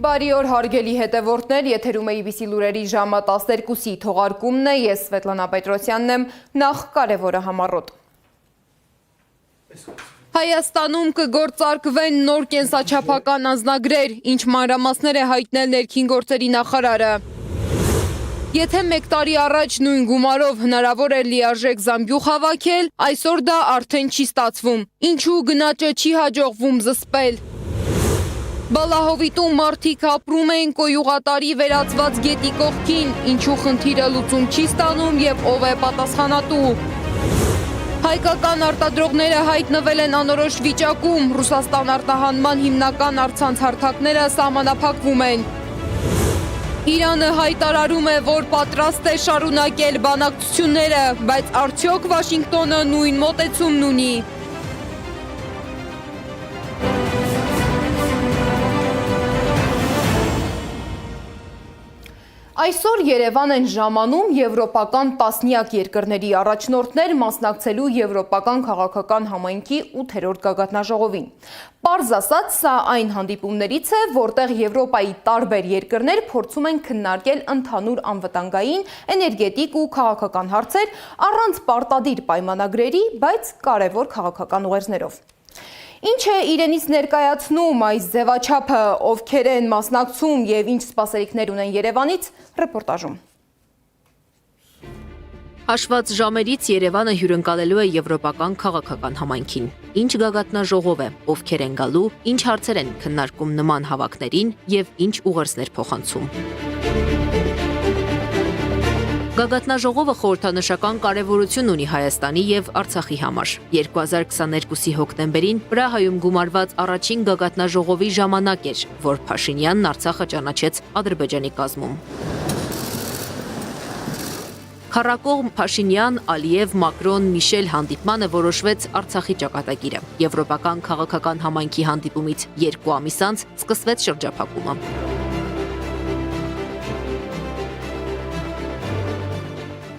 Բարի օր հարգելի հետևորդներ, եթերում է IBC լուրերի ժամը 12-ի թողարկումն է, ես Սվետլանա Պետրոսյանն եմ, նախ կարևորը համառոտ։ Հայաստանում կգործարկվեն նոր կենսաչափական անձնագրեր, ինչ մանրամասներ է հայտնել ներքին գործերի նախարարը։ Եթե մեկ տարի առաջ նույն գումարով հնարավոր էր լիարժեք զամբյուղ հավաքել, այսօր դա արդեն չի ստացվում, ինչու գնաճը չի հաջողվում զսպել։ Բալահովիտում մարդիկ ապրում են կոյուղատարի վերածված գետի կողքին, ինչու խնդիրը լուծում չի ստանում և ով է պատասխանատու։ Հայկական արտադրողները հայտնվել են անորոշ վիճակում, Ռուսաստան արտահանման հիմնական առցանց հարթակները սահմանափակվում են։ Իրանը հայտարարում է, որ պատրաստ է շարունակել բանակցությունները, բայց արդյոք Վաշինգտոնը նույն մոտեցումն ունի։ Այսօր Երևան են ժամանում եվրոպական տասնյակ երկրների առաջնորդներ մասնակցելու եվրոպական քաղաքական համայնքի 8-րդ գագաթնաժողովին։ Պարզ ասած, սա այն հանդիպումներից է, որտեղ Եվրոպայի տարբեր երկրներ փորձում են քննարկել ընդհանուր անվտանգային, էներգետիկ ու քաղաքական հարցեր առանց պարտադիր պայմանագրերի, բայց կարևոր քաղաքական ուղերձներով։ Ինչ է իրենից ներկայացնում այս ձևաչափը, ովքեր են մասնակցում և ինչ սպասելիքներ ունեն Երևանից, ռեպորտաժում։ Հաշված ժամերից Երևանը հյուրընկալելու է եվրոպական քաղաքական համայնքին։ Ինչ գագաթնաժողով է, ովքեր են գալու, ինչ հարցեր են քննարկում նման հավաքներին և ինչ ուղերձներ փոխանցում։ Գագաթնաժողովը խորհրդանշական կարևորություն ունի Հայաստանի և Արցախի համար։ 2022-ի հոկտեմբերին Պրահայում գումարված առաջին գագաթնաժողովի ժամանակ էր, որ Փաշինյանն Արցախը ճանաչեց Ադրբեջանի կազմում։ Քառակողմ Փաշինյան, Ալիև, Մակրոն, Միշել հանդիպմանը որոշվեց Արցախի ճակատագիրը։ Եվրոպական քաղաքական համայնքի հանդիպումից 2 ամիս անց սկսվեց շրջափակումը։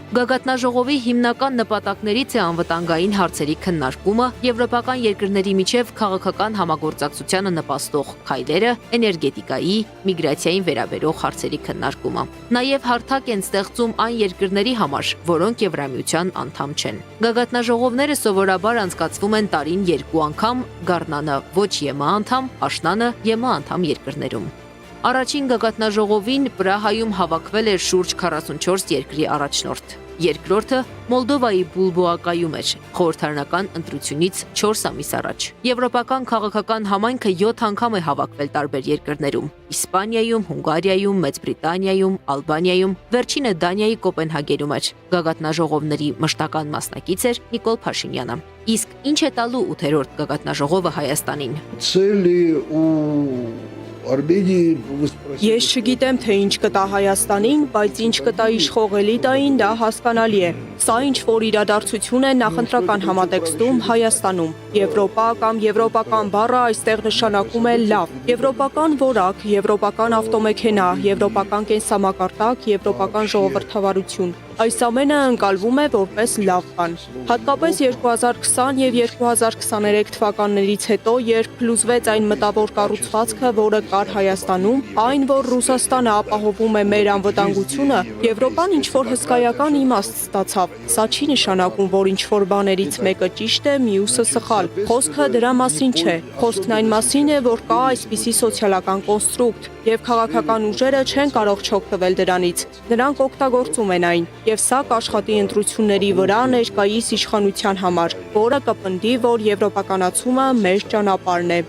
Գագաթնաժողովի հիմնական նպատակներից է անվտանգային հարցերի քննարկումը, եվրոպական երկրների միջև քաղաքական համագործակցությանը նպաստող քայլերը, էներգետիկայի, միգրացիային վերաբերող հարցերի քննարկումը։ Նաև հարթակ են ստեղծում այն երկրների համար, որոնք Եվրամիության անդամ չեն։ Գագաթնաժողովները սովորաբար անցկացվում են տարին 2 անգամ, գարնանը ոչ ԵՄ անդամ, աշնանը ԵՄ անդամ երկրներում։ Առաջին գագաթնաժողովին Պրահայում հավաքվել էր շուրջ 44 երկրի առաջնորդ։ Երկրորդը Մոլդովայի Բուլբոակայում էր, խորհրդարանական ընտրությունից 4 ամիս առաջ։ Եվրոպական քաղաքական համայնքը 7 անգամ է հավաքվել տարբեր երկրներում՝ Իսպանիայում, Հունգարիայում, Մեծ Բրիտանիայում, Ալբանիայում, վերջինը Դանիայի Կոպենհագենում էր։ Գագաթնաժողովների մշտական մասնակից էր Նիկոլ Փաշինյանը։ Իսկ ինչ է տալու 8-րդ գագաթնաժողովը Հայաստանին։ Ես չգիտեմ, թե ինչ կտա Հայաստանին, բայց ինչ կտա իշխող էլիտային, դա հասկանալի է։ Սա ինչ-որ իրադարձություն է նախընտրական համատեքստում Հայաստանում։ Եվրոպա կամ եվրոպական բառը այստեղ նշանակում է լավ։ Եվրոպական որակ, եվրոպական ավտոմեքենա, եվրոպական կենսամակարդակ, եվրոպական ժողովրդավարություն։ Այս ամենը ընկալվում է որպես լավ բան։ Հատկապես 2020 և 2023 թվականներից հետո, երբ փլուզվեց այն մտավոր կառուցվածքը, որը կար Հայաստանում, այն, որ Ռուսաստանը ապահովում է մեր անվտանգությունը, Եվրոպան ինչ-որ հսկայական իմաստ ստացավ։ Սա չի նշանակում, որ ինչ-որ բաներից մեկը ճիշտ է, մյուսը սխալ։ Խոսքը դրա մասին չէ։ Խոսքն այն մասին է, որ կա այսպիսի սոցիալական կոնստրուկտ, և քաղաքական ուժերը չեն կարող չօգտվել դրանից։ Նրանք օգտագործում են այն, և սա կաշխատի ընտրությունների վրա ներկայիս իշխանության համար, որը կպնդի, որ եվրոպականացումը մեր ճանապարհն է։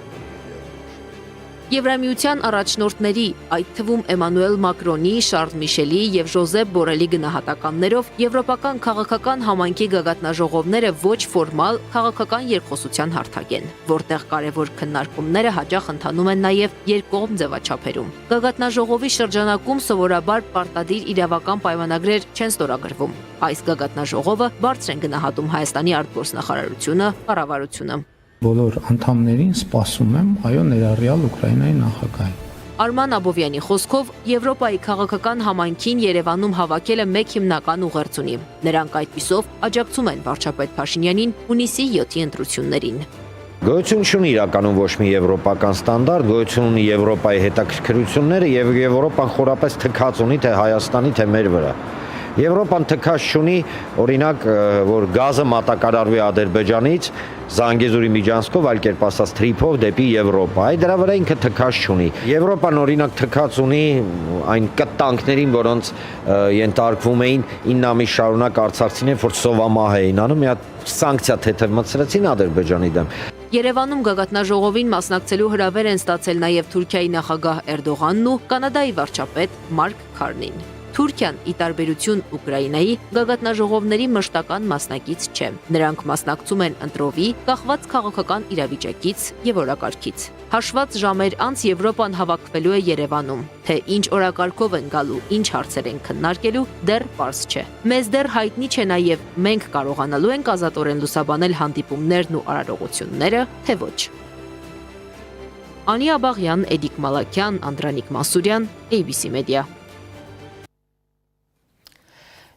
Եվրամիության առաջնորդների, այդ թվում Էմանուել Մակրոնի, Շարլ Միշելի և Ժոզեփ Բորելի գնահատականներով եվրոպական քաղաքական համայնքի գագաթնաժողովները ոչ ֆորմալ քաղաքական երկխոսության հարթակ են, որտեղ կարևոր քննարկումները հաճախ ընթանում են նաև երկկողմ ձևաչափերում։ Գագաթնաժողովի շրջանակում սովորաբար պարտադիր իրավական պայմանագրեր չեն ստորագրվում։ Այս գագաթնաժողովը բարձր են գնահատում Հայաստանի արտգործնախարարությունը, կառավարությունը։ Բոլոր անդամներին սպասում եմ, այո, ներառյալ Ուկրաինայի նախագահին։ Արման Աբովյանի խոսքով Եվրոպայի քաղաքական համայնքին Երևանում հավաքելը մեկ հիմնական ուղերձ ունի։ Նրանք այդպիսով աջակցում են վարչապետ Փաշինյանին հունիսի 7-ի ընտրություններին։ Գոյություն չունի իրականում ոչ մի եվրոպական ստանդարտ, գոյություն ունի Եվրոպայի հետաքրքրությունները եւ Եվրոպան խորապես թքած ունի թե Հայաստանի, թե մեր վրա։ Եվրոպան թքած չունի, օրինակ, որ գազը մատակարարվի Ադրբեջանից Զանգեզուրի միջանցքով, այլ կերպ ասած Թրիփով դեպի Եվրոպա։ Այդ դրա վրա ինքը թքած չունի։ Եվրոպան օրինակ թքած ունի այն կտանքներին, որոնց ենթարկվում էին 9 ամիս շարունակ արցախցիներ, որ սովամահ էին անում, մի հատ սանկցիա թեթև մտցրեցին Ադրբեջանի դեմ։ Երևանում գագաթնաժողովին մասնակցելու հրավեր են ստացել նաև Թուրքիայի նախագահ Էրդողանն ու Կանադայի վարչապետ Մարկ Քարնին։ Թուրքիան, ի տարբերություն Ուկրաինայի, գագաթնաժողովների մշտական մասնակից չէ։ Նրանք մասնակցում են ընտրովի, կախված քաղաքական իրավիճակից եւ օրակարգից։ Հաշված ժամեր անց Եվրոպան հավաքվելու է Երևանում, թե ինչ օրակարգով են գալու, ինչ հարցեր են քննարկելու, դեռ պարզ չէ։ Մեզ դեռ հայտնի չէ նաեւ մենք կարողանալու ենք ազատորեն լուսաբանել հանդիպումներն ու արարողությունները, թե ոչ։ Անի Աբաղյան, Էդիկ Մալաքյան, Անդրանիկ Մասուրյան, ABC Media։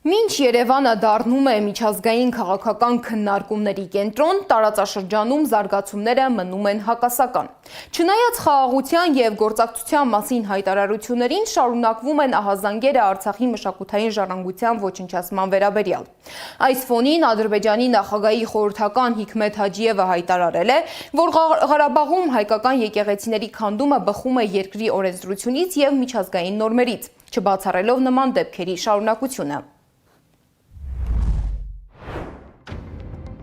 Մինչ Երևանը դառնում է միջազգային քաղաքական քննարկումների կենտրոն, տարածաշրջանում զարգացումները մնում են հակասական։ Չնայած խաղաղության եւ գործակցության մասին հայտարարություններին, շարունակվում են ահազանգերը Արցախի մշակութային ժառանգության ոչնչացման վերաբերյալ։ Այս ֆոնին Ադրբեջանի նախագահի խորհրդական Հիկմետ Հաջիևը հայտարարել է, որ Ղարաբաղում հայկական եկեղեցիների քանդումը բխում է երկրի օրենսդրությունից եւ միջազգային նորմերից, չբացառելով նման դեպքերի շարունակությունը։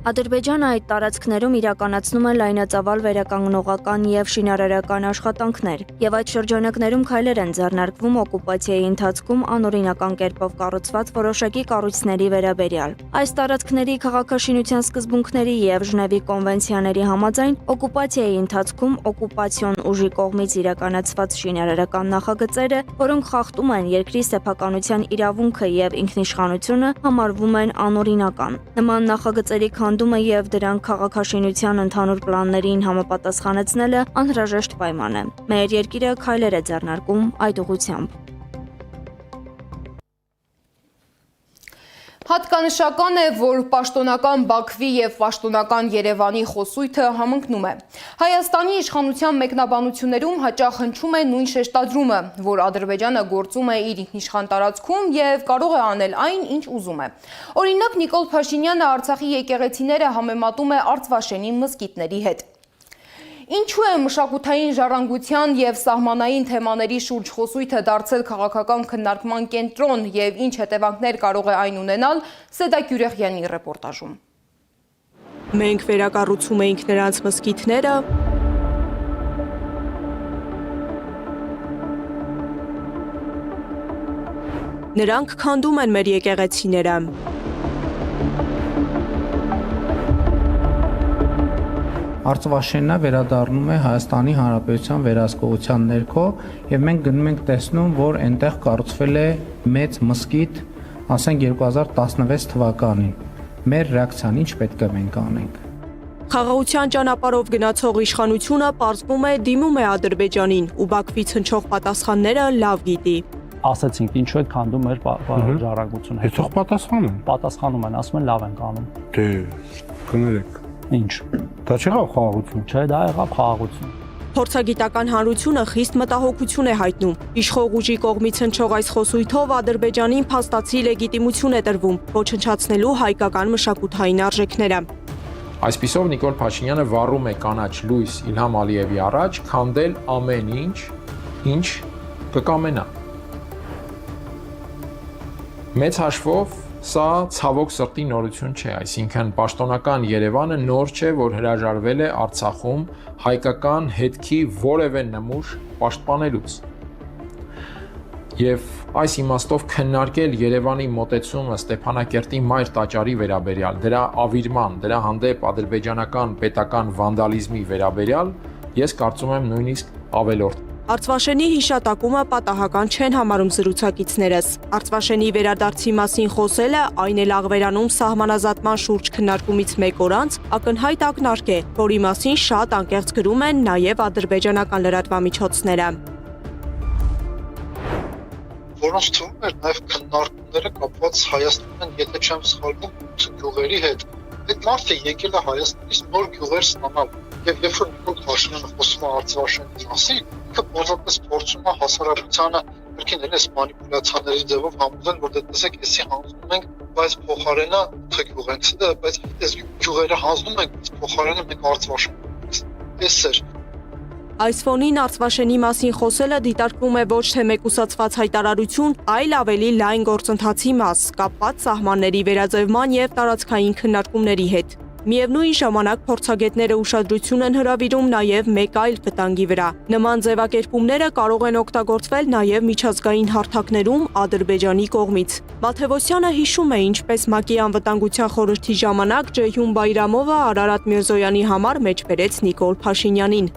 Ադրբեջանը այդ տարածքներում իրականացնում է լայնածավալ վերականգնողական եւ շինարարական աշխատանքներ, եւ այդ շրջանակներում քայլեր են ձեռնարկվում օկուպացիայի ընթացքում անօրինական կերպով կառուցված որոշակի կառույցների վերաբերյալ։ Այս տարածքների քաղաքաշինության սկզբունքների եւ Ժնևի կոնվենցիաների համաձայն օկուպացիայի ընթացքում օկուպացիոն ուժի կողմից իրականացված շինարարական նախագծերը, որոնք խախտում են երկրի սեփականության իրավունքը եւ ինքնիշխանությունը, համարվում են անօրինական։ Նման նախագծերի քանդումը եւ դրանք քաղաքաշինության ընդհանուր պլաններին համապատասխանեցնելը անհրաժեշտ պայման է։ Մեր երկիրը քայլեր է ձեռնարկում այդ ուղղությամբ։ Հատկանշական է, որ պաշտոնական Բաքվի եւ պաշտոնական Երևանի խոսույթը համընկնում է։ Հայաստանի իշխանության մեկնաբանություններում հաճախ հնչում է նույն շեշտադրումը, որ Ադրբեջանը գործում է իր ինքնիշխան տարածքում եւ կարող է անել այն, ինչ ուզում է։ Օրինակ Նիկոլ Փաշինյանը Արցախի եկեղեցիները համեմատում է Արցվաշենի մզկիթների հետ։ Ինչու է մշակութային ժառանգության եւ սահմանային թեմաների շուրջ խոսույթը դարձել քաղաքական քննարկման կենտրոն եւ ինչ հետևանքներ կարող է այն ունենալ, Սեդակ Յուրեղյանի ռեպորտաժում։ Մենք վերակառուցում էինք նրանց մզկիթները, նրանք քանդում են մեր եկեղեցիները։ Արցվաշենը վերադառնում է Հայաստանի Հանրապետության վերահսկողության ներքո եւ մենք գնում ենք տեսնում, որ այնտեղ կառուցվել է մեծ մզկիթ, ասենք 2016 թվականին։ Մեր ռեակցիան ինչ պետք է մենք անենք։ Խաղաղության ճանապարհով գնացող իշխանությունը պարզվում է դիմում է Ադրբեջանին ու Բաքվից հնչող պատասխանները լավ գիտի։ Ասացինք ինչու է քանդում մեր ժառանգությունը։ Հետո պատասխանում։ Պատասխանում են, ասում են լավ ենք անում։ Դե կներեք։ Ինչ։ Դա չեղավ խաղաղություն։ Չէ, դա եղավ խաղաղություն։ Փորձագիտական հանրությունը խիստ մտահոգություն է հայտնում։ Իշխող ուժի կողմից հնչող այս խոսույթով Ադրբեջանին փաստացի լեգիտիմություն է տրվում ոչնչացնելու հայկական մշակութային արժեքները։ Այսպիսով Նիկոլ Փաշինյանը վառում է կանաչ լույս Իլհամ Ալիևի առաջ քանդել ամեն ինչ կկամենա։ Մեծ հաշվով սա ցավոք սրտի նորություն չէ, այսինքն պաշտոնական Երևանը նոր չէ, որ հրաժարվել է Արցախում հայկական հետքի որևէ նմուշ պաշտպանելուց։ Եվ այս իմաստով քննարկել Երևանի մոտեցումը Ստեփանակերտի մայր տաճարի վերաբերյալ, դրա ավիրման, դրա հանդեպ ադրբեջանական պետական վանդալիզմի վերաբերյալ, ես կարծում եմ նույնիսկ ավելորդ։ Արցվաշենի հիշատակումը պատահական չեն համարում զրուցակիցներս։ Արցվաշենի վերադարձի մասին խոսելը, այն էլ Աղվերանում սահմանազատման շուրջ քննարկումից մեկ օր անց ակնհայտ ակնարկ է, որի մասին շատ անկեղծ գրում են նաև ադրբեջանական լրատվամիջոցները։ Որոնց թվում էր նաև քննարկումները կապված Հայաստանյան, եթե չեմ սխալվում, գյուղերի հետ։ Այդ մարդը եկել է Հայաստանից նոր գյուղեր ստանալ։ Եվ երբ որ Նիկոլ Փաշինյանը խոսում է Արցախի մասին, ինքը բովանդակս փորձում է հասարակությանը կրկին այս մանիպուլյացիաների ձևով համոզել, որ դե տեսեք, էսի հանձնում ենք, բայց փոխարենը թեքյուղ ենք, բայց այս գյուղերը հանձնում ենք, բայց փոխարենը մենք Արցախի ենք։ Էս էր։ Այս ֆոնին Արցվաշենի մասին խոսելը դիտարկվում է ոչ թե մեկուսացված հայտարարություն, այլ ավելի լայն գործընթացի մաս, կապված սահմանների վերաձևման եւ տարածքային քննարկումների հետ։ Միևնույն ժամանակ փորձագետները ուշադրություն են հրավիրում նաև մեկ այլ վտանգի վրա։ Նման ձևակերպումները կարող են օգտագործվել նաև միջազգային հարթակներում Ադրբեջանի կողմից։ Մաթևոսյանը հիշում է, ինչպես ՄԱԿ-ի անվտանգության խորհրդի ժամանակ Ջեյհուն Բայրամովը Արարատ Միրզոյանի համար մեջբերեց Նիկոլ Փաշինյանին։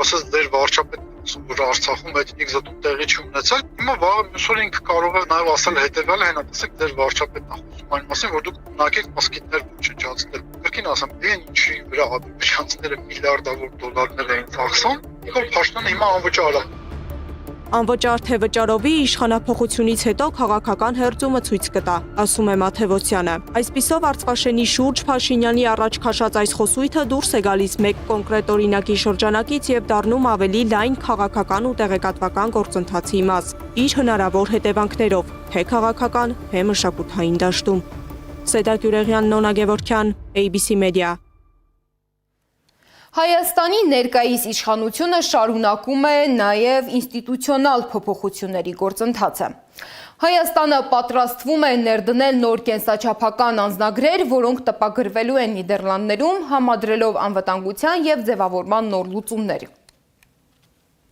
Ասես դեր վարչապետն ասում, որ Արցախում էթնիկ զտում տեղի չունեցել, հիմա վաղը մյուս օր ինքը կարող է նաև ասել հետևյալը, հենա տեսեք դեր վարչապետն խոսում այն մասին, որ դուք ունակեք մոսկիտներ ոչնչացնել։ Կրկին ասեմ, դեն ինչի վրա ադրբեջանցիները միլիարդավոր դոլարներ էին ծախսում, Նիկոլ Փաշինյանը հիմա անվճար է։ Անվճար թե վճարովի իշխանափոխությունից հետո քաղաքական հերձումը ցույց կտա, ասում է Մաթևոսյանը։ Այսպիսով Արցվաշենի շուրջ Փաշինյանի առաջ քաշած այս խոսույթը դուրս է գալիս մեկ կոնկրետ օրինակի շրջանակից եւ դառնում ավելի լայն քաղաքական ու տեղեկատվական գործընթացի մաս, իր հնարավոր հետևանքներով, թե քաղաքական, թե մշակութային դաշտում։ Սեդակ Յուրեղյան, Նոնա Գևորգյան, ABC Media։ Հայաստանի ներկայիս իշխանությունը շարունակում է նաև ինստիտուցիոնալ փոփոխությունների գործընթացը։ Հայաստանը պատրաստվում է ներդնել նոր կենսաչափական անձնագրեր, որոնք տպագրվելու են Նիդերլանդներում, համադրելով անվտանգության և ձևավորման նոր լուծումներ։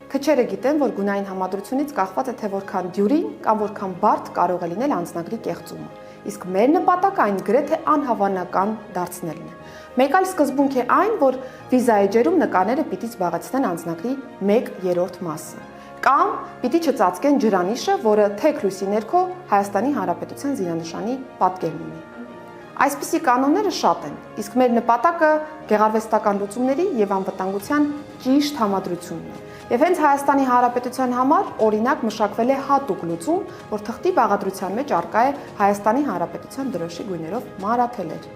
Քչերը գիտեն, որ գունային համադրությունից կախված է, թե որքան դյուրին կամ որքան բարդ կարող է լինել անձնագրի կեղծումը, իսկ մեր նպատակը այն գրեթե անհավանական դարձնելն է։ Մեկ այլ սկզբունք է այն, որ վիզա էջերում նկարները պիտի զբաղեցնեն անձնագրի 1/3 մասը, կամ պիտի չծածկեն ջրանիշը, որը թեք լույսի ներքո Հայաստանի Հանրապետության զինանշանի պատկերն ունի։ Այսպիսի կանոնները շատ են, իսկ մեր նպատակը գեղարվեստական լուծումների եւ անվտանգության ճիշտ համադրությունն է։ Եվ հենց Հայաստանի Հանրապետության համար օրինակ մշակվել է հատուկ լուծում, որ թղթի բաղադրության մեջ առկա է Հայաստանի Հանրապետության դրոշի գույներով մանրաթելեր։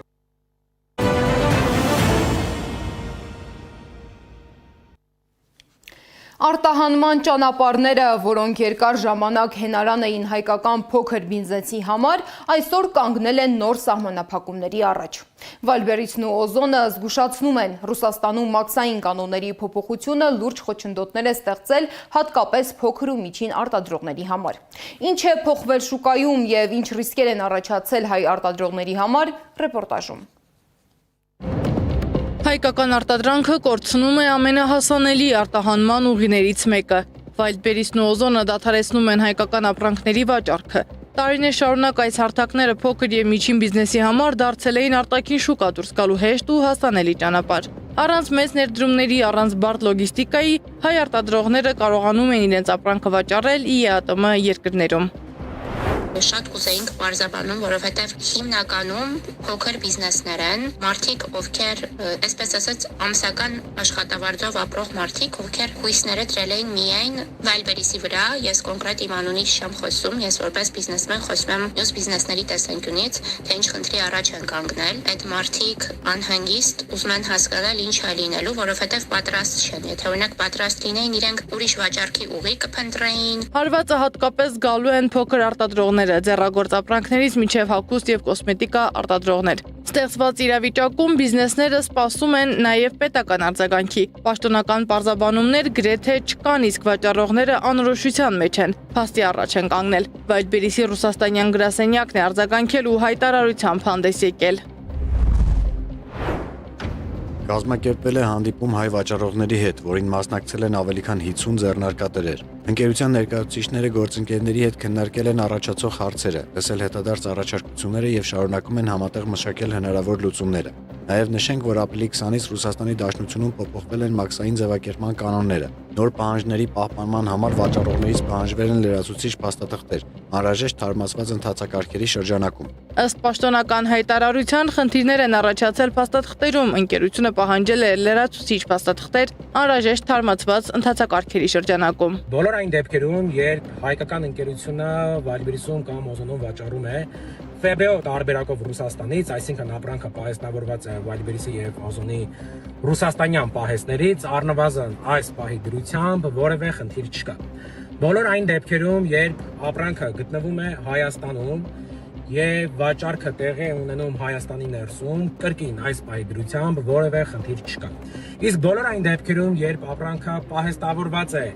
Արտահանման ճանապարհները, որոնք երկար ժամանակ հենարան էին հայկական փոքր բիզնեսի համար, այսօր կանգնել են նոր սահմանափակումների առաջ։ Վալբերիցն ու Օզոնը զգուշացնում են, Ռուսաստանում մաքսային կանոնների փոփոխությունը լուրջ խոչընդոտներ է ստեղծել հատկապես փոքր ու միջին արտադրողների համար։ Ինչ է փոխվել շուկայում եւ ինչ ռիսկեր են առաջացել հայ արտադրողների համար, ռեպորտաժում։ Հայկական արտադրանքը կորցնում է ամենահասանելի արտահանման ուղիներից մեկը։ Վայլդբերիսն ու Օզոնը դադարեցնում են հայկական ապրանքների վաճառքը։ Տարիներ շարունակ այս հարթակները փոքր եւ միջին բիզնեսի համար դարձել էին արտաքին շուկա դուրս գալու հեշտ ու հասանելի ճանապարհ։ Առանց մեծ ներդրումների, առանց բարդ լոգիստիկայի հայ արտադրողները կարողանում են իրենց ապրանքը վաճառել ԵԱՏՄ երկրներում։ Շատ կուզեինք բարձրաբանում, որովհետև հիմնականում փոքր բիզնեսներ են, մարդիկ, ովքեր, այսպես ասած, ամսական աշխատավարձով ապրող մարդիկ, ովքեր հույսները դրել էին միայն Վալբերիսի վրա, ես կոնկրետ իմ անունից չեմ խոսում, ես որպես բիզնեսմեն խոսում եմ մյուս բիզնեսների տեսանկյունից, թե ինչ խնդրի առաջ են կանգնել, այդ մարդիկ անհանգիստ ուզում են հասկանալ ինչ է լինելու, որովհետև պատրաստ չեն, եթե օրինակ պատրաստ լինեին, իրենք ուրիշ վաճառքի ուղի կփնտրեին։ Հարվածը հատկապես գալու են փոքր արտադրողները, ձեռագործ ապրանքներից մինչև հագուստ եւ կոսմետիկա արտադրողներ։ Ստեղծված իրավիճակում բիզնեսները սպասում են նաև պետական արձագանքի։ Պաշտոնական պարզաբանումներ գրեթե չկան, իսկ վաճառողները անորոշության մեջ են, փաստի առաջ են կանգնել։ Վայլդբերիսի ռուսաստանյան գրասենյակն է արձագանքել ու հայտարարությամբ հանդես եկել։ Կազմակերպվել է հանդիպում հայ վաճառողների հետ, որին մասնակցել են ավելի քան 50 ձեռնարկատերեր։ Ընկերության ներկայացուցիչները գործընկերների հետ քննարկել են առաջացող հարցերը, լսել հետադարձ առաջարկությունները եւ շարունակում են համատեղ մշակել հնարավոր լուծումները։ Նաեւ նշենք, որ ապրիլի 20-ից Ռուսաստանի Դաշնությունում փոփոխվել են մաքսային ձևակերպման կանոնները։ Նոր պահանջների պահպանման համար վաճառողներից պահանջվել են լրացուցիչ փաստաթղթեր, անհրաժեշտ թարմացված ընթացակարգերի շրջանակում։ Ըստ պաշտոնական հայտարարության, խնդիրներ են առաջացել փաստաթղթերում, ընկերությունը պահանջել է լրացուցիչ փաստաթղթեր, անհրաժեշտ թարմացված ընթացակարգերի շրջանակում։ Բոլոր այն դեպքերում, երբ հայկական ընկերությունը Վալբերիսում կամ Օզոնում վաճառում է, ՖԲ տարբերակով Ռուսաստանից, այսինքն ապրանքը պահեստավորված է Վայլբերիսի եւ Ազոնի ռուսաստանյան պահեստներից, առնվազն այս պահի դրությամբ որևէ խնդիր չկա։ Բոլոր այն դեպքերում, երբ ապրանքը գտնվում է Հայաստանում եւ վաճառքը տեղի է ունենում Հայաստանի ներսում, կրկին այս պահի դրությամբ որևէ խնդիր չկա։ Իսկ բոլոր այն դեպքերում, երբ ապրանքը պահեստավորված է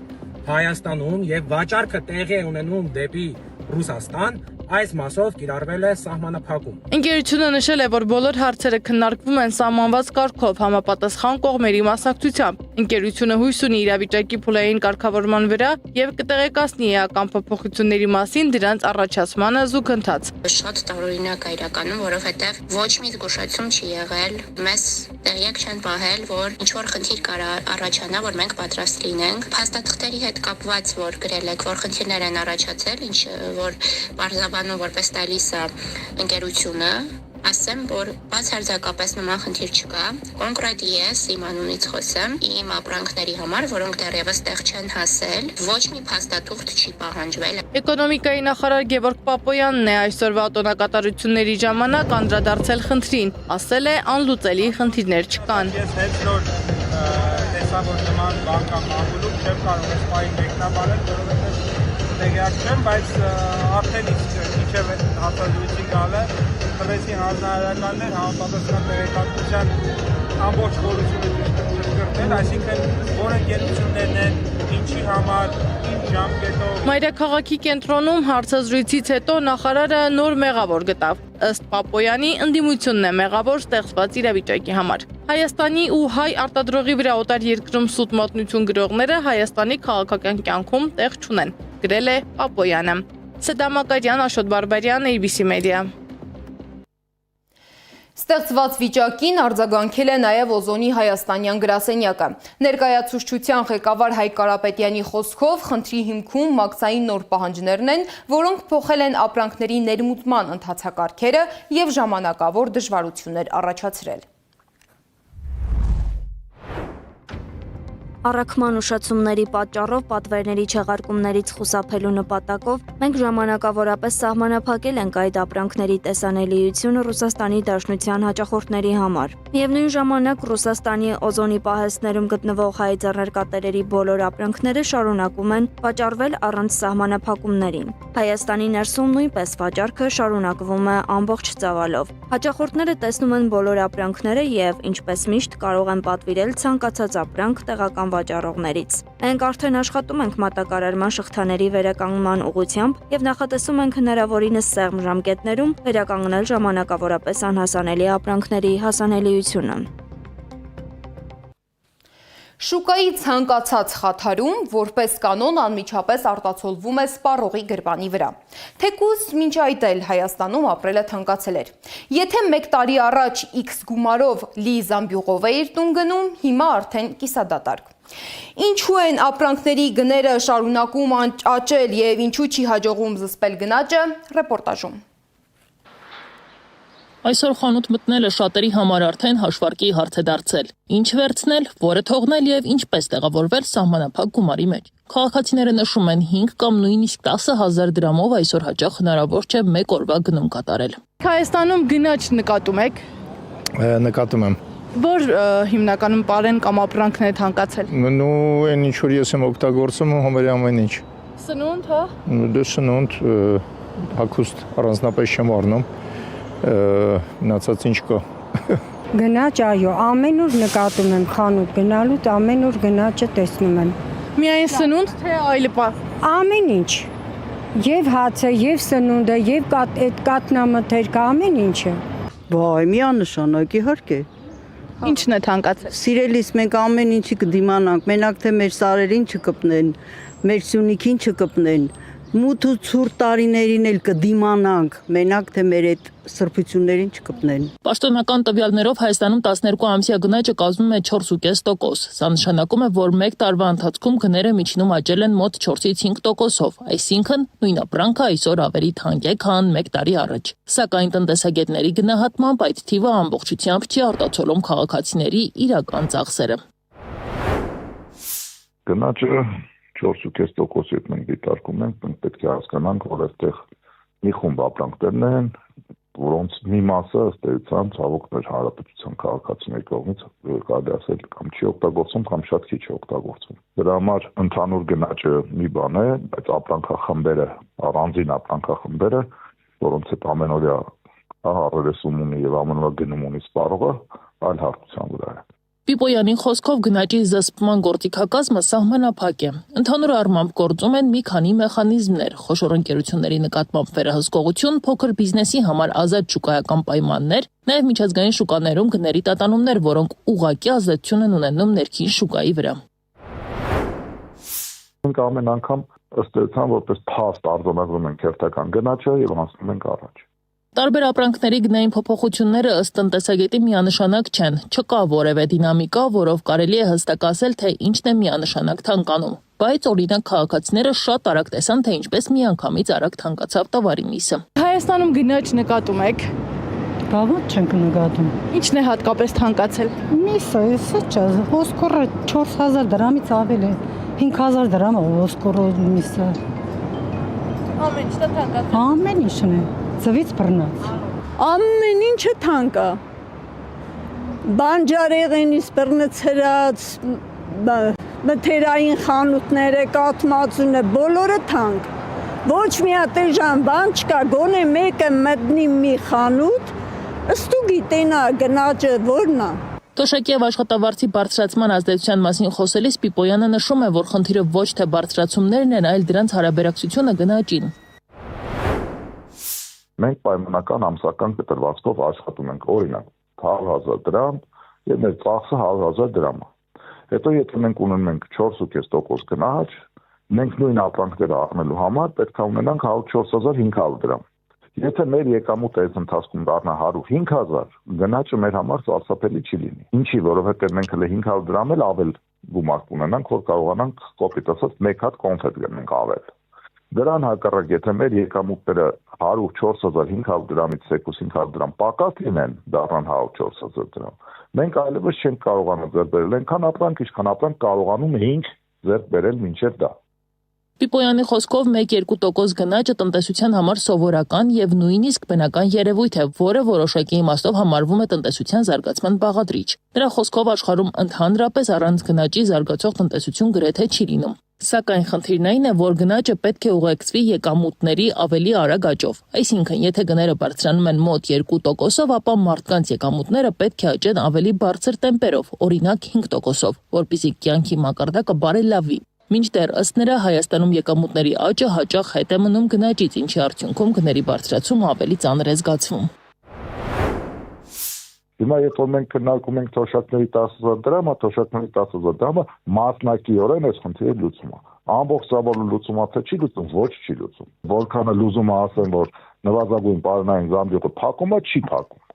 Հայաստանում եւ վաճառքը տեղի է ունենում դեպի Ռուսաստան, այս մասով կիրառվել է սահմանափակում։ Ընկերությունը նշել է, որ բոլոր հարցերը քննարկվում են սահմանված կարգով համապատասխան կողմերի մասնակցությամբ։ Ընկերությունը հույս ունի իրավիճակի փուլային կարգավորման վրա եւ կտեղեկացնի էական փոփոխությունների մասին դրանց առաջացմանը զուգընթաց։ Շատ տարօրինակ է իրականում, որովհետեւ ոչ մի զգուշացում չի եղել, մեզ տեղյակ չեն պահել, որ ինչ որ խնդիր կար առաջանա, որ մենք պատրաստ լինենք։ Փաստաթղթերի հետ կապված, որ գրել եք, որ խնդիրներ են առաջացել, ինչ որ բարձրաբանում որպես տալիս է ընկերությունը, ասեմ, որ բացարձակապես նման խնդիր չկա։ Կոնկրետ ես իմ անունից խոսեմ, իմ ապրանքների համար, որոնք դեռևս տեղ չեն հասել, ոչ մի փաստաթուղթ չի պահանջվել։ Էկոնոմիկայի նախարար Գևորգ Պապոյանն է այսօրվա տոնակատարությունների ժամանակ անդրադարձել խնդրին, ասել է անլուծելի խնդիրներ չկան։ Ես հենց նոր տեսա, որ նման բան կա մամուլում, չեմ կարող այս պահին մեկնաբանել, որովհետև տեղյակ չեմ, բայց արդեն իսկ իջև հաստատությունի գալը տվեցի հանրահայրականներ համապատասխան տեղեկատվության ամբողջ խորությունը ճշգրտել, այսինքն որ ընկերություններն են, ինչի համար, ինչ ժամկետով։ Մայրաքաղաքի կենտրոնում հարցազրույցից հետո նախարարը նոր մեղավոր գտավ։ Ըստ Պապոյանի, ընդդիմությունն է մեղավոր ստեղծված իրավիճակի համար։ Հայաստանի ու հայ արտադրողի վրա օտար երկրում սուտ մատնություն գրողները Հայաստանի քաղաքական կյանքում տեղ չունեն, գրել է Պապոյանը։ Սեդա Մակարյան, Աշոտ Բարբարյան, ABC Media։ Ստեղծված վիճակին արձագանքել է նաև Օզոնի հայաստանյան գրասենյակը։ Ներկայացուցչության ղեկավար Հայկ Կարապետյանի խոսքով խնդրի հիմքում մաքսային նոր պահանջներն են, որոնք փոխել են ապրանքների ներմուծման ընթացակարգերը եւ ժամանակավոր դժվարություններ առաջացրել։ Առաքման ուշացումների պատճառով պատվերների չեղարկումներից խուսափելու նպատակով մենք ժամանակավորապես սահմանափակել ենք այդ ապրանքների տեսանելիությունը Ռուսաստանի Դաշնության հաճախորդների համար։ Միևնույն ժամանակ Ռուսաստանի Օզոնի պահեստներում գտնվող հայ ձեռնարկատերերի բոլոր ապրանքները շարունակում են վաճառվել առանց սահմանափակումների։ Հայաստանի ներսում նույնպես վաճառքը շարունակվում է ամբողջ ծավալով։ Հաճախորդները տեսնում են բոլոր ապրանքները եւ ինչպես միշտ կարող են պատվիրել ցանկացած ապրանք տեղական վաճառողներից։ Մենք արդեն աշխատում ենք մատակարարման շղթաների վերականգնման ուղղությամբ եւ նախատեսում ենք հնարավորինս սեղմ ժամկետներում վերականգնել ժամանակավորապես անհասանելի ապրանքների հասանելիությունը։ Շուկայի ցանկացած խաթարում որպես կանոն անմիջապես արտացոլվում է սպառողի գրպանի վրա։ Թեկուզ մինչ այդ էլ Հայաստանում ապրելը թանկացել էր։ Եթե 1 տարի առաջ X գումարով լի զամբյուղով էիր տուն գնում, հիմա արդեն կիսադատարկ։ Ինչու են ապրանքների գները շարունակում աճել եւ ինչու չի հաջողում զսպել գնաճը, ռեպորտաժում։ Այսօր խանութ մտնելը շատերի համար արդեն հաշվարկի հարց է դարձել։ Ինչ վերցնել, որը թողնել եւ ինչպես տեղավորվել սահմանափակ գումարի մեջ։ Քաղաքացիները նշում են 5 կամ նույնիսկ 10,000 դրամով այսօր հաճախ հնարավոր չէ 1 օրվա գնում կատարել։ Հայաստանում գնաճ նկատում եք։ Նկատում եմ։ Որ հիմնականում պարեն կամ ապրանքն է թանկացել։ Նու այն ինչ որ ես եմ օգտագործում համարյա ամեն ինչ։ Սնունդ, հա։ Դե սնունդ, հագուստ առանձնապես չեմ առնում։ Մնացած ինչ կա։ Գնաճ, այո, ամեն օր նկատում եմ խանութ գնալուց, ամեն օր գնաճը տեսնում եմ։ Միայն սնունդ, թե այլ ամեն ինչ։ Եվ հացը, եւ սնունդը, եւ այդ կատնամթերքը, ամեն ինչը։ Վայ, միանշանակ իհարկե։ Ինչն է թանկացել։ Սիրելիս մենք ամեն ինչի կդիմանանք, մենակ թե մեր սարերին չկպնեն, մեր սյունիքին չկպնեն, մութ ու ցուրտ տարիներին էլ կդիմանանք, մենակ թե մեր այդ սրբություններին չկպնեն։ Պաշտոնական տվյալներով Հայաստանում 12 ամսյա գնաճը կազմում է 4.5%։ Սա նշանակում է, որ 1 տարվա ընթացքում գները միջինում աճել են մոտ 4-ից 5%-ով, այսինքն նույն ապրանքը այսօր ավելի թանկ է, քան 1 տարի առաջ։ Սակայն տնտեսագետների գնահատմամբ այդ թիվը ամբողջությամբ չի արտացոլում քաղաքացիների իրական ծախսերը։ Գնաճը 4.5% մենք դիտարկում ենք, մենք պետք է հասկանանք, որ այդտեղ մի խումբ ապրանքներ են, որոնց մի մասը ըստ էության ցավոք մեր հանրապետության քաղաքացիների կողմից կարելի ասել կամ չի օգտագործվում կամ շատ քիչ է օգտագործվում։ Դրա համար ընդհանուր գնաճը մի բան է, բայց ապրանքախմբերը, առանձին ապրանքախմբերը, որոնց հետ ամենօրյա առերեսում ունի եւ ամենօրյա գնում ունի սպառողը, այլ հարթության վրա է։ Պիպոյանի խոսքով գնաճի զսպման գործիքակազմը սահմանափակ է։ Ընդհանուր առմամբ գործում են մի քանի մեխանիզմներ՝ խոշոր ընկերությունների նկատմամբ վերահսկողություն, փոքր բիզնեսի համար ազատ շուկայական պայմաններ, նաև միջազգային շուկաներում գների տատանումներ, որոնք ուղղակի ազդեցություն են ունենում ներքին շուկայի վրա։ Մենք ամեն անգամ ըստ էության որպես փաստ արձանագրում ենք հերթական գնաճը եւ անցնում ենք առաջ։ Տարբեր ապրանքների գնային փոփոխությունները ըստ տնտեսագետի միանշանակ չեն։ Չկա որևէ դինամիկա, որով կարելի է հստակ ասել, թե ինչն է միանշանակ թանկանում։ Բայց օրինակ քաղաքացիները շատ արագ տեսան, թե ինչպես միանգամից արագ թանկացավ տավարի միսը։ Հայաստանում գնաճ նկատում եք։ Բավոց չենք նկատում։ Ինչն է հատկապես թանկացել։ Միսը, չէ, ոսկորը 4000 դրամից ավել է։ 5000 դրամ է ոսկորը միսը։ Ամեն ինչը թանկացել։ Ամեն ինչն է։ Ծվից բռնած։ Ամեն ինչը թանկ է։ Բանջարեղենից բռնցրած, մթերային խանութները, կաթմածունը, բոլորը թանկ։ Ոչ մի հատ էժան բան չկա, գոնե մեկը մտնի մի խանութ, ստուգի տենա գնաճը որն է։ Տոշակի եւ աշխատավարձի բարձրացման ազդեցության մասին խոսելիս Պիպոյանը նշում է, որ խնդիրը ոչ թե բարձրացումներն են, այլ դրանց հարաբերակցությունը գնաճին։ Մենք պայմանական ամսական կտրվածքով աշխատում ենք, օրինակ 100,000 դրամ եւ մեր ծախսը 100,000 դրամ է։ Հետո եթե մենք ունենում ենք 4.5% գնաճ, մենք նույն ապրանքները առնելու համար պետք է ունենանք 104,500 դրամ։ Եթե մեր եկամուտը այս ընթացքում դառնա 105,000, գնաճը մեր համար սարսափելի չի լինի։ Ինչի, որովհետեւ մենք հենց 500 դրամ էլ ավել գումար կունենանք, որ կարողանանք կոպիտ ասած մեկ հատ կոնֆետ գնենք ավել։ Դրան հակառակ, եթե մեր եկամուտները 104,500 դրամից 500 դրամ պակաս լինեն, դառնան 104,000 դրամ, մենք այլևս չենք կարողանա ձեռք բերել այնքան ապրանք, ինչքան ապրանք կարողանում էինք ձեռք բերել մինչև դա։ Պիպոյանի խոսքով 1-2% գնաճը տնտեսության համար սովորական եւ նույնիսկ բնական երևույթ է, որը որոշակի իմաստով համարվում է տնտեսության զարգացման բաղադրիչ։ Նրա խոսքով աշխարհում ընդհանրապես առանց գնաճի զարգացող տնտեսություն գրեթե չի լինում։ Սակայն խնդիրն այն է, որ գնաճը պետք է ուղեկցվի եկամուտների ավելի արագ աճով։ Այսինքն, եթե գները բարձրանում են մոտ 2%-ով, ապա մարդկանց եկամուտները պետք է աճեն ավելի բարձր տեմպերով, օրինակ 5%-ով, որպեսզի կյանքի մակարդակը բարելավվի։ Մինչդեռ ըստ նրա Հայաստանում եկամուտների աճը հաճախ հետ է մնում գնաճից, ինչի արդյունքում գների բարձրացումը ավելի ծանր է զգացվում։ Հիմա երբ որ մենք քննարկում ենք թոշակների 10,000 դրամը, թոշակների 10,000 դրամը մասնակիորեն այս խնդիրը լուծում է։ Ամբողջաբար լուծում է, թե չի լուծում, ոչ չի լուծում։ Որքանը լուծում է ասեն, որ նվազագույն պարոնային զամբյուղը փակում է, չի փակում։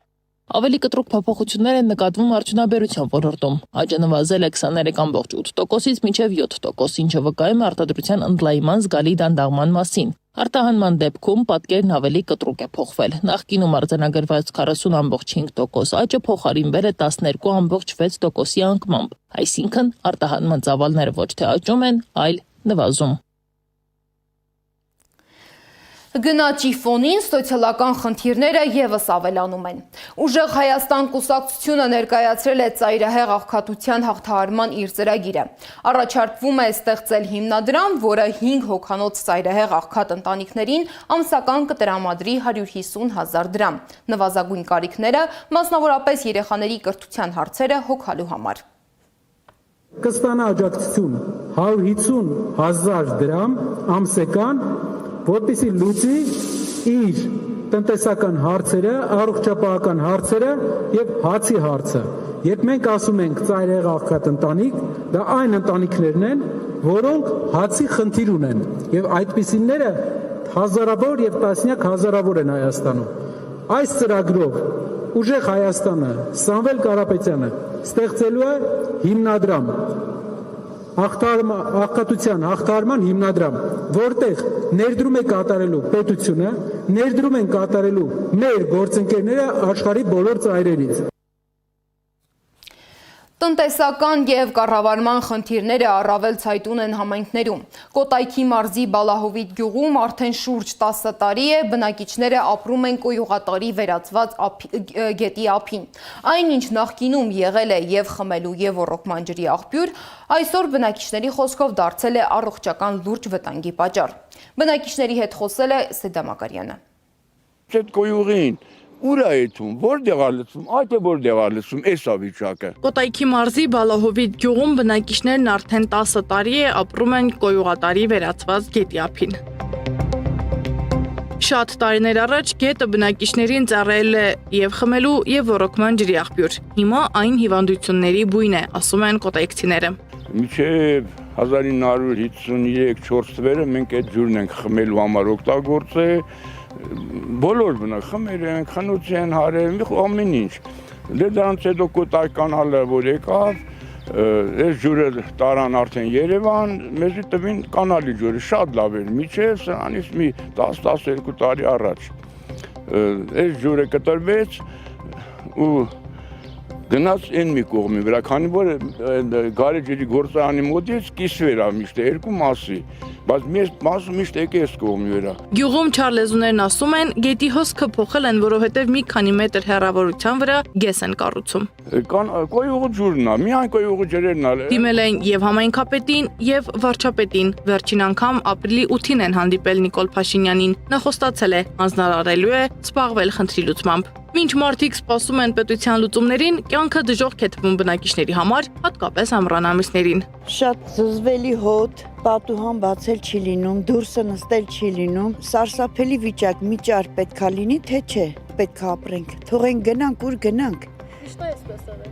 Ավելի կտրուկ փոփոխություններ են նկատվում արդյունաբերության ոլորտում։ Աճը նվազել է 23.8%-ից մինչև 7%, ինչը վկայում է արտադրության ընդլայնման զգալի դանդաղման մասին։ Արտահանման դեպքում պատկերն ավելի կտրուկ է փոխվել։ Նախկինում արձանագրված 40.5% աճը փոխարինվել է 12.6%-ի անկմամբ։ Այսինքն արտահանման ծավալները ոչ թե աճում են, այլ նվազում։ Գնաճի ֆոնին սոցիալական խնդիրները եւս ավելանում են։ Ուժեղ Հայաստան կուսակցությունը ներկայացրել է ծայրահեղ աղքատության հաղթահարման իր ծրագիրը։ Առաջարկվում է ստեղծել հիմնադրամ, որը 5 հոգանոց ծայրահեղ աղքատ ընտանիքներին ամսական կտրամադրի 150,000 դրամ։ Նվազագույն կարիքները, մասնավորապես երեխաների կրթության հարցերը հոգալու համար։ Կստանա աջակցություն 150,000 դրամ ամսական, որպեսզի լուծի իր տնտեսական հարցերը, առողջապահական հարցերը եւ հացի հարցը։ Երբ մենք ասում ենք ծայրահեղ աղքատ ընտանիք, դա այն ընտանիքներն են, որոնք հացի խնդիր ունեն եւ այդպիսիները հազարավոր եւ տասնյակ հազարավոր են Հայաստանում։ Այս ծրագրով Ուժեղ Հայաստանը, Սամվել Կարապետյանը ստեղծելու է հիմնադրամ, աղքատության հաղթահարման հիմնադրամ, որտեղ ներդրում է կատարելու պետությունը, ներդրում են կատարելու մեր գործընկերները աշխարհի բոլոր ծայրերից։ Տնտեսական և կառավարման խնդիրները առավել ցայտուն են համայնքներում։ Կոտայքի մարզի Բալահովիտ գյուղում արդեն շուրջ 10 տարի է բնակիչները ապրում են կոյուղատարի վերածված գետի ափին։ Այնինչ նախկինում եղել է և խմելու և ոռոգման ջրի աղբյուր, այսօր բնակիչների խոսքով դարձել է առողջական լուրջ վտանգի պատճառ։ Բնակիչների հետ խոսել է Սեդա Մակարյանը։ Այդ կոյուղին ուր է այդում, որտեղ է լցում, այդ է որտեղ է լցում, էս է վիճակը։ Կոտայքի մարզի Բալահովիտ գյուղում բնակիչներն արդեն 10 տարի է ապրում են կոյուղատարի վերածված գետի ափին։ Շատ տարիներ առաջ գետը բնակիչներին ծառայել է և խմելու և ոռոգման ջրի աղբյուր։ Հիմա այն հիվանդությունների բույն է, ասում են կոտայքցիները։ Մինչև 1953-4 թվերը մենք այդ ջուրն ենք խմելու համար օգտագործել, բոլոր բնակ խմեր են, խնութ են հարել, ամեն ինչ։ Դե դրանց հետո Կոտայք կանալը որ եկավ, այս ջուրը տարան արդեն Երևան, մեզի տվին կանալի ջուրը, շատ լավ էր, միջև սրանից մի 10-12 տարի առաջ։ Այս ջուրը կտրվեց ու գնաց այն մի կողմի վրա, քանի որ գարեջրի գործարանի մոտից կիսվեր է միշտ երկու մասի, բայց մասը միշտ եկե այս կողմի վրա։ Գյուղում չարլեզուներն ասում են, գետի հոսքը փոխել են, որովհետև մի քանի մետր հեռավորության վրա գես են կառուցում։ Կոյուղու ջուրն է, միայն կոյուղու ջրերն է։ Դիմել են և համայնքապետին, և վարչապետին։ Վերջին անգամ ապրիլի 8-ին են հանդիպել Նիկոլ Փաշինյանին։ Նա խոստացել է, հանձնարարելու է զբաղվել խնդրի լուծմամբ։ Մինչ մարդիկ սպասում են պետության լուծումներին, կյանքը դժոխք է թվում բնակիչների համար, հատկապես ամռան ամիսներին։ Շատ զզվելի հոտ, պատուհան բացել չի լինում, դուրսը նստել չի լինում, սարսափելի վիճակ, մի ճար պետքա լինի, թե չէ, պետքա ապրենք, թողենք գնանք, ուր գնանք։ Միշտ է այսպես եղել։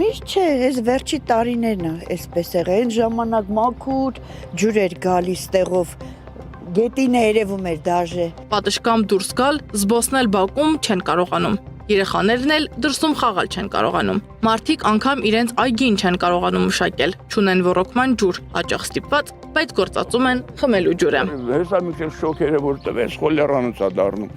Միշտ չէ, այս վերջի տարիներն է այսպես եղել, այն ժամանակ մաքուր ջուր էր գալիս տեղով, գետին երևում էր դաժե։ Պատշգամբ դուրս գալ, զբոսնել բակում չեն կարողանում։ Երեխաներն էլ դրսում խաղալ չեն կարողանում։ Մարդիկ անգամ իրենց այգին չեն կարողանում մշակել, չունեն ոռոգման ջուր, հաճախ ստիպված, բայց գործածում են խմելու ջուրը։ Հեսա մի քիչ շոկերը որ տվեց, խոլերանից է դառնում։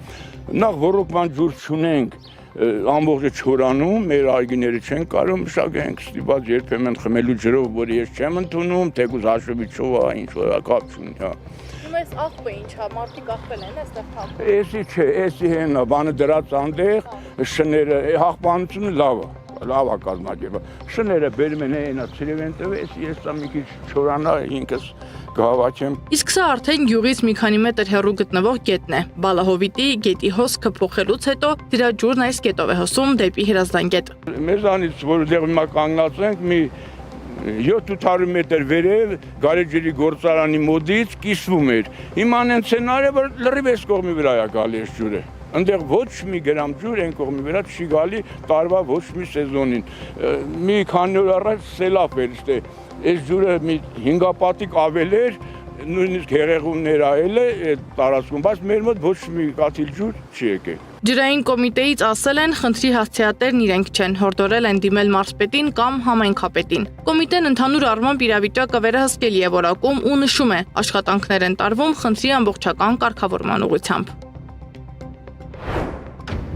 Նախ ոռոգման ջուր չունենք, ամբողջը չորանում, մեր այգիները չեն կարող մշակենք, ստիպված երբեմն խմելու ջրով, որը ես չեմ ընդունում, թեկուզ հաշվիչով է, ինչ որ կապ չունի, հա։ Այս աղբը ինչ է, մարդիկ աղբել են այստեղ թափել։ Էսի չէ, էսի հենա, բանը դրած անդեղ, շները, հաղպանությունը լավ է կազմակերպել։ Շները բերում են այնա ցրևեն տվես, ես դա մի քիչ չորանա ինքս կհավաքեմ։ Իսկ սա արդեն գյուղից մի քանի մետր հեռու գտնվող գետն է։ Բալահովիտի գետի հոսքը փոխելուց հետո դրա ջուրն այս գետով է հոսում դեպի Հրազդան գետ։ Մեզանից որտեղ հիմա կանգնած ենք, մի 700 մետր վերև գարեջրի գործարանի մոտից կիսվում էր։ Հիմա այն սցենարը որ լրիվ այս կողմի վրա է գալի այս ջուրը։ Այնտեղ ոչ մի գրամ ջուր այն կողմի վրա չի գալի տարվա ոչ մի սեզոնին։ Մի քանի օր առաջ սելավ էր, այս ջուրը մի 5 պատիկ ավել էր, նույնիսկ հեղեղումներ այլ է այդ տարածքում, բայց մեր մոտ ոչ մի կաթիլ ջուր չի եկել։ Ջրային կոմիտեից ասել են, խնդրի հասցեատերն իրենք չեն, հորդորել են դիմել մարզպետին կամ համայնքապետին։ Կոմիտեն ընդհանուր առմամբ իրավիճակը վերահսկելի է որակում ու նշում է, աշխատանքներ են տարվում խնդրի ամբողջական կարգավորման ուղղությամբ։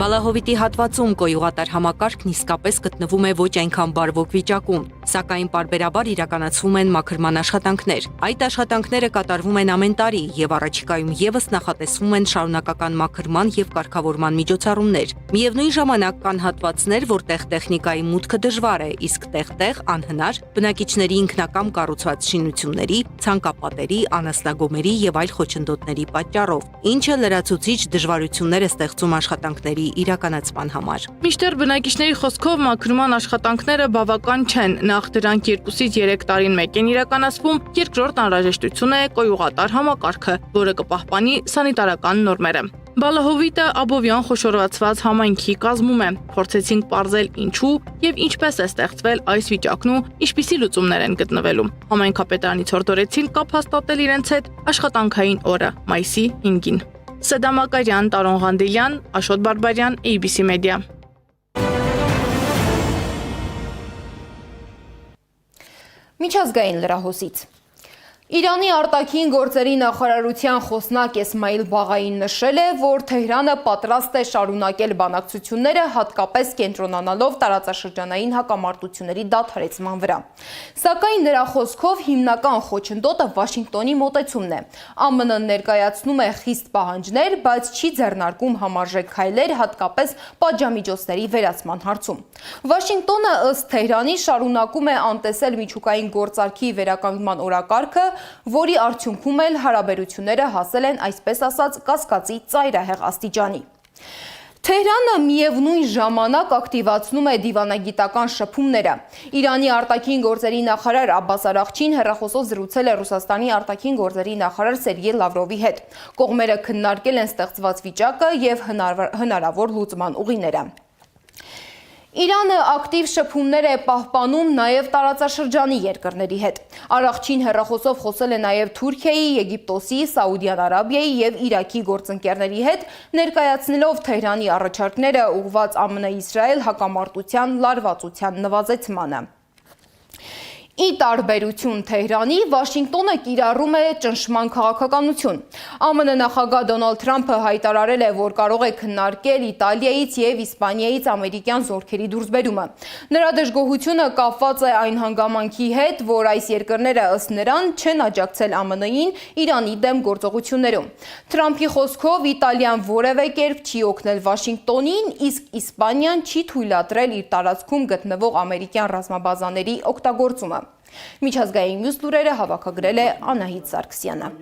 Բալահովիտի հատվածում կոյուղատար համակարգն իսկապես գտնվում է ոչ այնքան բարվոք վիճակում, սակայն պարբերաբար իրականացվում են մաքրման աշխատանքներ։ Այդ աշխատանքները կատարվում են ամեն տարի եւ առաջիկայում եւս նախատեսվում են շարունակական մաքրման եւ կարգավորման միջոցառումներ։ Միևնույն ժամանակ կան հատվածներ, որտեղ տեխնիկայի մուտքը դժվար է, իսկ տեղ-տեղ անհնար բնակիչների ինքնակամ կառուցված շինությունների, ցանկապատերի, անասնագոմերի եւ այլ խոչընդոտների պատճառով, ինչը լրացուցիչ դժվարություններ է ստեղծում աշխատանքների իրականացման համար։ Մինչդեռ բնակիչների խոսքով մաքրման աշխատանքները բավական չեն, նախ դրանք 2-ից 3 տարին մեկ են իրականացվում, երկրորդ անհրաժեշտություն է կոյուղատար համակարգը, որը կպահպանի սանիտարական նորմերը։ Բալահովիտը Աբովյան խոշորացված համայնքի կազմում է։ Փորձեցինք պարզել ինչու եւ ինչպես է ստեղծվել այս վիճակն ու ինչպիսի լուծումներ են գտնվելու։ Համայնքապետարանից հորդորեցին կապ հաստատել իրենց հետ աշխատանքային օրը, մայիսի 5-ին։ Սեդա Մակարյան, Տարոն Ղանդիլյան, Աշոտ Բարբարյան, ABC Media։ Միջազգային լրահոսից։ Իրանի արտաքին գործերի նախարարության խոսնակ Էսմայիլ Բաղային նշել է, որ Թեհրանը պատրաստ է շարունակել բանակցությունները, հատկապես կենտրոնանալով տարածաշրջանային հակամարտությունների դադարեցման վրա։ Սակայն նրա խոսքով հիմնական խոչընդոտը Վաշինգտոնի մոտեցումն է։ ԱՄՆ-ն ներկայացնում է խիստ պահանջներ, բայց չի ձեռնարկում համարժեք քայլեր, հատկապես պատժամիջոցների վերացման հարցում։ Վաշինգտոնը ըստ Թեհրանի շարունակում է անտեսել միջուկային գործարքի վերականգնման օրակարգը, որի արդյունքում էլ հարաբերությունները հասել են այսպես ասած կասկածի ծայրահեղ աստիճանի։ Թեհրանը միևնույն ժամանակ ակտիվացնում է դիվանագիտական շփումները։ Իրանի արտաքին գործերի նախարար Աբբաս Արաղչին հեռախոսով զրուցել է Ռուսաստանի արտաքին գործերի նախարար Սերգեյ Լավրովի հետ։ Կողմերը քննարկել են ստեղծված վիճակը եւ հնարավոր լուծման ուղիները։ Իրանը ակտիվ շփումներ է պահպանում նաև տարածաշրջանի երկրների հետ։ Արաղչին հեռախոսով խոսել է նաև Թուրքիայի, Եգիպտոսի, Սաուդյան Արաբիայի եւ Իրաքի գործընկերների հետ, ներկայացնելով Թեհրանի առաջարկները ուղղված ԱՄՆ-Իսրայել հակամարտության լարվածության նվազեցմանը։ Ի տարբերություն Թեհրանի, Վաշինգտոնը կիրառում է ճնշման քաղաքականություն։ ԱՄՆ նախագահ Դոնալդ Թրամփը հայտարարել է, որ կարող է քննարկել Իտալիայից եւ Իսպանիայից ամերիկյան զորքերի դուրսբերումը։ Նրա դժգոհությունը կապված է այն հանգամանքի հետ, որ այս երկրները ըստ նրան չեն աջակցել ԱՄՆ-ին Իրանի դեմ գործողություններում։ Թրամփի խոսքով Իտալիան որևէ կերպ չի օգնել Վաշինգտոնին, իսկ Իսպանիան չի թույլատրել իր տարածքում գտնվող ամերիկյան ռազմաբազաների օգտագործումը։ Միջազգային մյուս լուրերը հավաքագրել է Անահիտ Սարգսյանը։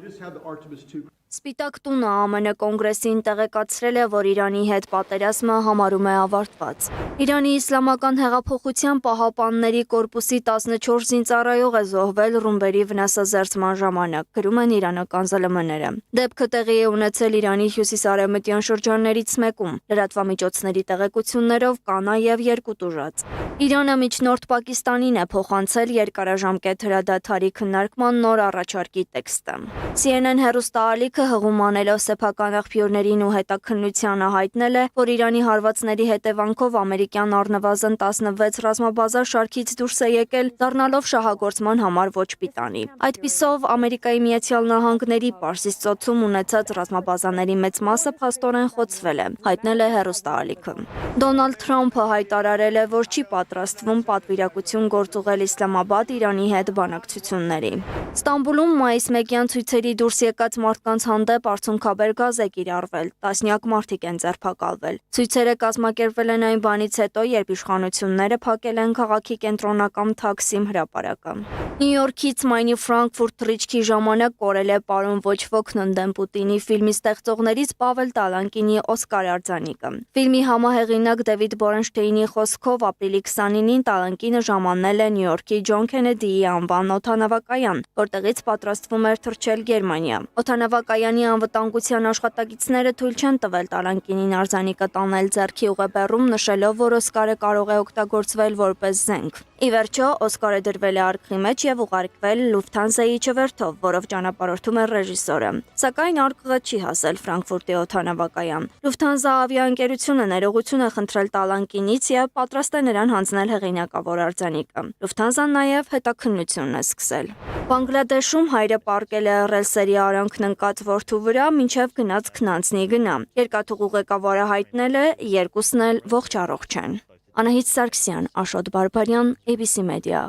Սպիտակ տունը ԱՄՆ կոնգրեսին տեղեկացրել է, որ Իրանի հետ պատերազմը համարում է ավարտված։ Իրանի իսլամական հեղափոխության պահապանների կորպուսի 14 զինծառայող է զոհվել ռումբերի վնասազերծման ժամանակ, գրում են իրանական ԶԼՄ-ները։ Դեպքը տեղի է ունեցել Իրանի հյուսիսարևմտյան շրջաններից մեկում։ Լրատվամիջոցների տեղեկություններով կա նաև 2 տուժած։ Իրանը միջնորդ Պակիստանին է փոխանցել երկարաժամկետ հրադադարի քննարկման նոր առաջարկի տեքստը։ CNN հեռուստաալիքը հղում անելով սեփական աղբյուրներին ու հետաքննությանը հայտնել է, որ Իրանի հարվածների հետևանքով ամերիկյան առնվազն 16 ռազմաբազա շարքից դուրս է եկել, դառնալով շահագործման համար ոչ պիտանի։ Այդպիսով Ամերիկայի Միացյալ Նահանգների Պարսից ծոցում ունեցած ռազմաբազաների մեծ մասը փաստորեն խոցվել է, հայտնել է հեռուստաալիքը։ Դոնալդ Թրամփը հայտարարել է, որ չի պատրաստվում պատվիրակություն գործուղել Իսլամաբադ Իրանի հետ բանակցությունների։ Ստամբուլում մայիս 1-յան ցույցերի դուրս եկած մարդկանց հանդեպ արցունքաբեր գազ է կիրառվել, տասնյակ մարդիկ են ձերբակալվել։ Ցույցերը կազմակերպվել են այն բանից հետո, երբ իշխանությունները փակել են քաղաքի կենտրոնական Թաքսիմ հրապարակը։ Նյու Յորքից Մայնի Ֆրանկֆուրտ թռիչքի ժամանակ կորել է «Պարոն ոչ ոքն ընդդեմ Պուտինի» ֆիլմի ստեղծողներից Պավել Տալանկինի Օսկար արձանիկը։ Ֆիլմի համահեղինակ Դեվիդ Բորենշտեյնի խոսքով ապրիլի 29-ին Տալանկինը ժամանել է Նյու Յորքի Ջոն Քենեդիի անվան օդանավակայան, որտեղից պատրաստվում էր թռչել Գերմանիա։ Օդանավակայանի անվտանգության աշխատակիցները թույլ չեն տվել Տալանկինին արձանիկը տանել ձեռքի ուղեբեռում, նշելով, որ Օսկարը կարող է օգտագործվել որպես զենք։ Ի վերջո, Օսկարը դրվել է արկղի մեջ եւ ուղարկվել Լուֆթանզայի չվերթով, որով ճանապարհորդում էր ռեժիսորը։ Սակայն արկղը չի հասել Ֆրանկֆուրտի օդանավակայան։ Լուֆթանզա ավիաընկերությունը ներողություն է խնդրել Տալանկինից եւ պատրաստ է նրան հանձնել հեղինակավոր արձանիկը։ Լուֆթանզան նաեւ հետաքննությունն է սկսել։ Բանգլադեշում հայրը պառկել է ռելսերի արանքն ընկած որդու վրա, մինչև գնաց քնանցնի գնա։ Երկաթուղու ղեկավարը հայտնել է, երկուսն էլ ողջ առողջ են։ Անահիտ Սարգսյան, Աշոտ Բարբարյան, ABC Media։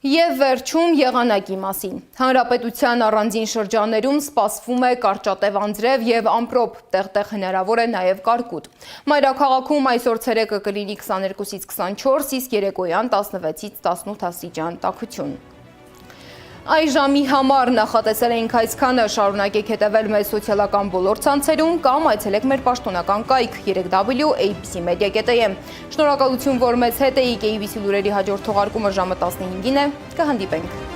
Եվ վերջում եղանակի մասին։ Հանրապետության առանձին շրջաններում սպասվում է կարճատև անձրև եւ ամպրոպ, տեղտեղ հնարավոր է նաեւ կարկուտ։ Մայրաքաղաքում այսօր ցերեկը կլինի 22-ից 24, իսկ երեկոյան 16-ից 18 աստիճան տաքություն։ Այս ժամի համար նախատեսել էինք այսքանը, շարունակեք հետևել մեզ սոցիալական բոլոր ցանցերում կամ այցելեք մեր պաշտոնական կայք 3w.abcmedia.am։ Շնորհակալություն, որ մեզ հետ էիք, ABC լուրերի հաջորդ թողարկումը ժամը 15-ին է, կհանդիպենք։